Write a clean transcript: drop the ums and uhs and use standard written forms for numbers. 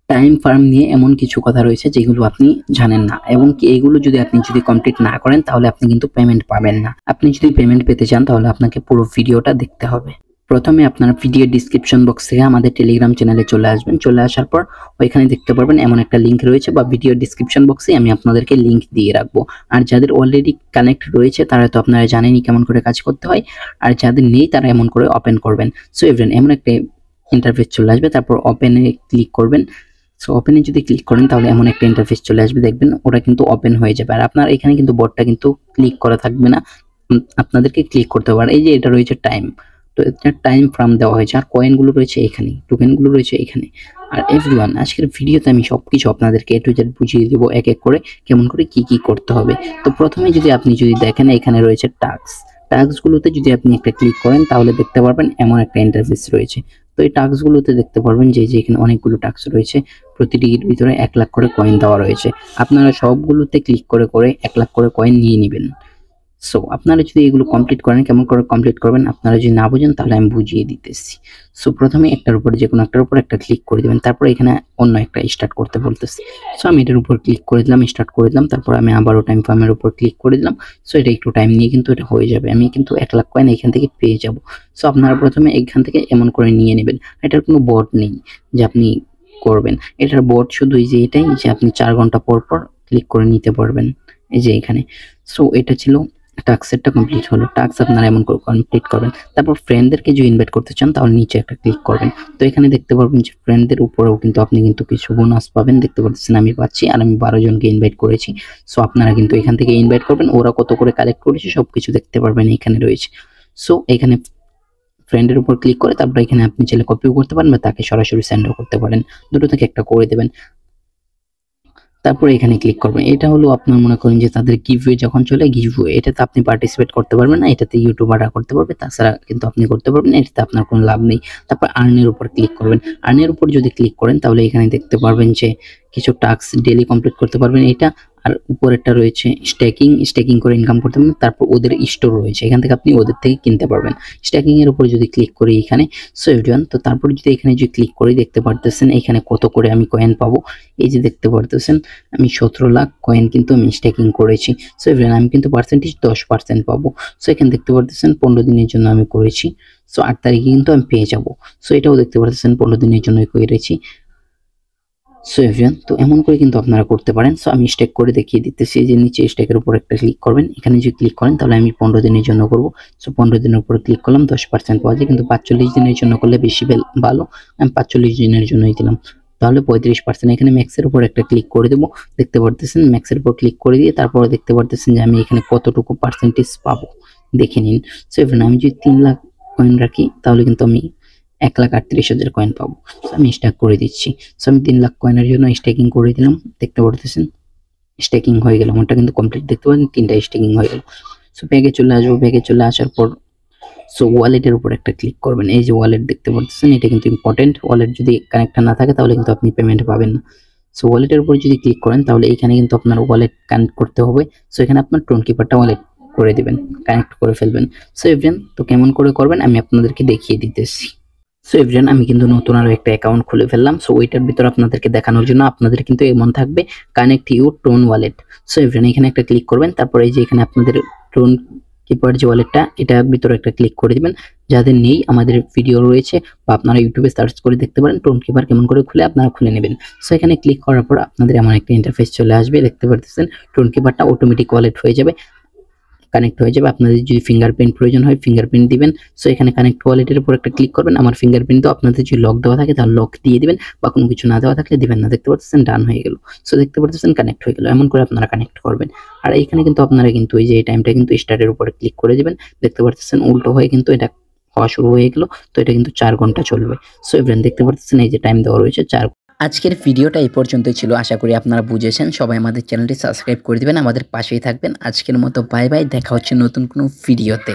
Time farm নিয়ে এমন কিছু কথা রয়েছে যেগুলো আপনি জানেন না, এবং কি এগুলো যদি আপনি কমপ্লিট না করেন তাহলে আপনি কিন্তু পেমেন্ট পাবেন না। আপনি যদি পেমেন্ট পেতে চান তাহলে আপনাকে পুরো ভিডিওটা দেখতে হবে। প্রথমে আপনার ভিডিও ডিসক্রিপশন বক্স থেকে আমাদের টেলিগ্রাম চ্যানেলে চলে আসবেন। চলে আসার পর ওইখানে দেখতে পারবেন এমন একটা লিঙ্ক রয়েছে, বা ভিডিও ডিসক্রিপশন বক্সে আমি আপনাদেরকে লিঙ্ক দিয়ে রাখবো। আর যাদের অলরেডি কানেক্ট রয়েছে তারা তো আপনারা জানেনই কেমন করে কাজ করতে হয়, আর যাদের নেই তারা এমন করে ওপেন করবেন। সো এভরিওয়ান, এমন একটা ইন্টারফেস চলে আসবে, তারপর ওপেনে ক্লিক করবেন। সো ওপেনে যদি ক্লিক করেন তাহলে এমন একটা ইন্টারফেস চলে আসবে, দেখবেন ওটা কিন্তু ওপেন হয়ে যাবে। আর আপনার এখানে কিন্তু বোর্ডটা কিন্তু ক্লিক করা থাকবে না, আপনাদেরকে ক্লিক করতে হবে। এই যে এটা রয়েছে টাইম, তো এটা টাইম ফ্রাম দেওয়া হয়েছে, আর কয়েনগুলো রয়েছে এখানে, টোকেনগুলো রয়েছে এখানে। আর এভরিওয়ান, আজকের ভিডিওতে আমি সবকিছু আপনাদেরকে এ টু জেড বুঝিয়ে দেবো এক এক করে কেমন করে কি করতে হবে। তো প্রথমে আপনি যদি দেখেন এখানে রয়েছে টাস্কগুলোতে যদি আপনি একটা ক্লিক করেন তাহলে দেখতে পারবেন এমন একটা ইন্টারফেস রয়েছে। তো এই টাস্কগুলোতে দেখতে পারবেন যে এখানে অনেকগুলো টাস্ক রয়েছে, প্রতিটির ভিতরে 1 লাখ করে কয়েন দেওয়া রয়েছে। আপনারা সবগুলোতে ক্লিক করে 1 লাখ করে কয়েন নিয়ে নেবেন। সো আপনারা যদি এগুলো কমপ্লিট করেন, কেমন করে কমপ্লিট করবেন আপনারা যদি না বুঝেন তাহলে আমি বুঝিয়ে দিতেছি। সো প্রথমে একটার উপরে, যে কোনো একটার উপর একটা ক্লিক করে দিবেন, তারপর এখানে অন্য একটা স্টার্ট করতে বলতেছি। সো আমি এটার উপর ক্লিক করে দিলাম, স্টার্ট করে দিলাম, তারপর আমি আবারও টাইম ফার্মের উপর ক্লিক করে দিলাম। সো এটা একটু টাইম নিয়ে কিন্তু এটা হয়ে যাবে, আমি কিন্তু 1 লাখ কয়েন এখান থেকে পেয়ে যাব। সো আপনারা প্রথমে এখান থেকে এমন করে নিয়ে নেবেন। এটার কোনো বট নেই যে আপনি করবেন, এটার বট শুধু এই যে এটাই যে আপনি 4 ঘন্টা পর পর ক্লিক করে নিতে পারবেন, এই যে এখানে। সো এটা ছিল টাস্কটা কমপ্লিট হলো। টাস্ক আপনারা এমন করে কমপ্লিট করবেন। তারপর ফ্রেন্ডদেরকে যদি ইনভাইট করতে চান তাহলে নিচে একটা ক্লিক করবেন। তো এখানে দেখতে পারবেন যে ফ্রেন্ডদের উপরেও কিন্তু আপনি কিন্তু কিছু বোনাস পাবেন, দেখতে পাচ্ছেন আমি পাচ্ছি, আর আমি 12 জনকে ইনভাইট করেছি। সো আপনারা কিন্তু এখান থেকে ইনভাইট করবেন, ওরা কত করে কালেক্ট করেছে সবকিছু দেখতে পারবেন এখানে রয়েছে। সো এখানে ফ্রেন্ডের উপর ক্লিক করে তারপর এখানে আপনি চাইলে কপিও করতে পারেন বা তাকে সরাসরি সেন্ডও করতে পারেন, দুটো থেকে একটা করে দেবেন। তারপরে এখানে ক্লিক করবেন। এটা হলো আপনার মনে করেন যে তাদের গিভওয়ে যখন চলে, গিভওয়ে এটাতে আপনি পার্টিসিপেট করতে পারবেন না, এটাতে ইউটিউবাররা করতে পারবে, তাছাড়া কিন্তু আপনি করতে পারবেন না, এটাতে আপনার কোনো লাভ নেই। তারপর আর্নের উপর ক্লিক করবেন। আর্নের উপর যদি ক্লিক করেন তাহলে এখানে দেখতে পারবেন যে কিছু টাস্ক ডেইলি কমপ্লিট করতে পারবেন এটা। আর উপরেরটা রয়েছে স্টেকিং করে ইনকাম করতে পারবেন। তারপর ওদের স্টোর রয়েছে, এখান থেকে আপনি ওদের থেকে কিনতে পারবেন। স্টেকিং এর উপর যদি ক্লিক করি এখানে, সো এভরিওয়ান, তো তারপর যদি এখানে যদি ক্লিক করি দেখতে পারতেছেন এখানে কত করে আমি কয়েন পাবো। এই যে দেখতে পারতেছেন আমি 17 লাখ কয়েন কিন্তু আমি স্টেকিং করেছি। সো এভরিওয়ান, আমি কিন্তু পার্সেন্টেজ 10% পাবো। সো এখানে দেখতে পারতেছেন 15 দিনের জন্য আমি করেছি। সো 8 তারিখে কিন্তু আমি পেয়ে যাব। সো এটাও দেখতে পারতেছেন 15 দিনের জন্যই করেছি। সো এভরিওয়ান, তো এমন করে কিন্তু আপনারা করতে পারেন। সো আমি স্টেক করে দেখিয়ে দিতেছি, যে নিচে স্টেকের উপর একটা ক্লিক করবেন। এখানে যদি ক্লিক করেন তাহলে আমি 15 দিনের জন্য করব। সো 15 দিনের উপর ক্লিক করলাম, 10% পাওয়া যায়, কিন্তু 45 দিনের জন্য করলে বেশি ভালো। আমি 45 দিনের জন্যই দিলাম, তাহলে 35%। এখানে ম্যাক্সের উপর একটা ক্লিক করে দেবো, দেখতে পারতেছেন ম্যাক্সের উপর ক্লিক করে দিয়ে তারপরে দেখতে পারতেছেন যে আমি এখানে কতটুকু পার্সেন্টেজ পাবো দেখে নিন। সো এভরিওয়ান, আমি যদি 3 লাখ কয়েন রাখি তাহলে কিন্তু আমি 1,38,000 কয়েন পাবো। আমি স্ট্যাক করে দিচ্ছি। সো আমি 3 লাখ কয়েনের জন্য স্ট্যাকিং করে দিলাম, দেখতে পারতেছেন স্ট্যাকিং হয়ে গেল আমারটা কিন্তু কমপ্লিট, দেখতে পাচ্ছেন 3টা স্ট্যাকিং হয়ে গেল। সো ব্যাগে চলে আসবো, ব্যাগে চলে আসার পর সো ওয়ালেটের উপর একটা ক্লিক করবেন। এই যে ওয়ালেট দেখতে পারতেছেন, এটা কিন্তু ইম্পর্টেন্ট, ওয়ালেট যদি কানেক্ট না থাকে তাহলে কিন্তু আপনি পেমেন্ট পাবেন না। সো ওয়ালেটের উপর যদি ক্লিক করেন তাহলে এখানে কিন্তু আপনার ওয়ালেট কানেক্ট করতে হবে। সো এখানে আপনার টোন কিপারটা ওয়ালেট করে দিবেন, কানেক্ট করে ফেলবেন। সো এভরিওয়ান, তো কেমন করে করবেন আমি আপনাদেরকে দেখিয়ে দিতেছি। সো এভরিওয়ান, আমি কিন্তু নতুন আরো একটা অ্যাকাউন্ট খুলে ফেললাম। সো ওইটার ভিতর আপনাদেরকে দেখানোর জন্য আপনাদের কিন্তু এমন থাকবে connect your tone wallet. So everyone, এখানে একটা ক্লিক করবেন, তারপরে এই যে এখানে আপনাদের টোন কিপার যে ওয়ালেটটা, এটার ভিতরে একটা ক্লিক করে দিবেন। যাদের নেই আমাদের ভিডিও রয়েছে, বা আপনারা ইউটিউবে সার্চ করে দেখতে পারেন টোন কিপার কেমন করে খুলে, আপনারা খুলে নেবেন। সো এখানে ক্লিক করার পর আপনাদের এমন একটা ইন্টারফেস চলে আসবে, দেখতে পারতেছেন টোন কিপারটা অটোমেটিক ওয়ালেট হয়ে যাবে, কানেক্ট হয়ে যাবে। আপনাদের যদি ফিঙ্গারপ্রিন্ট প্রয়োজন হয় ফিঙ্গারপ্রিন্ট দিবেন। সো এখানে কানেক্ট ওয়ালেটের উপর একটা ক্লিক করবেন। আমার ফিঙ্গারপ্রিন্ট তো আপনাদের যদি লক দেওয়া থাকে তাহলে লক দিয়ে দিবেন, বা কোনো কিছু না দেওয়া থাকলে দিবেন না। দেখতে পাচ্ছেন ডান হয়ে গেল। সো দেখতে পাচ্ছেন কানেক্ট হয়ে গেল। এমন করে আপনারা কানেক্ট করবেন। আর এখানে কিন্তু আপনারা কিন্তু এই যে এই টাইমটা কিন্তু স্টার্টের উপরে ক্লিক করে দিবেন, দেখতে পাচ্ছেন উল্টো হয়ে কিন্তু এটা হওয়া শুরু হয়ে গেল। তো এটা কিন্তু 4 ঘন্টা চলবে। সো এভরিওয়ান, দেখতে পাচ্ছেন এই যে টাইম দেওয়া রয়েছে 4। আজকের ভিডিওটা এই পর্যন্তই ছিল, আশা করি আপনারা বুঝেছেন। সবাই আমাদের চ্যানেলটি সাবস্ক্রাইব করে দিবেন, আমাদের পাশেই থাকবেন। আজকের মতো বাই বাই, দেখা হচ্ছে নতুন কোনো ভিডিওতে।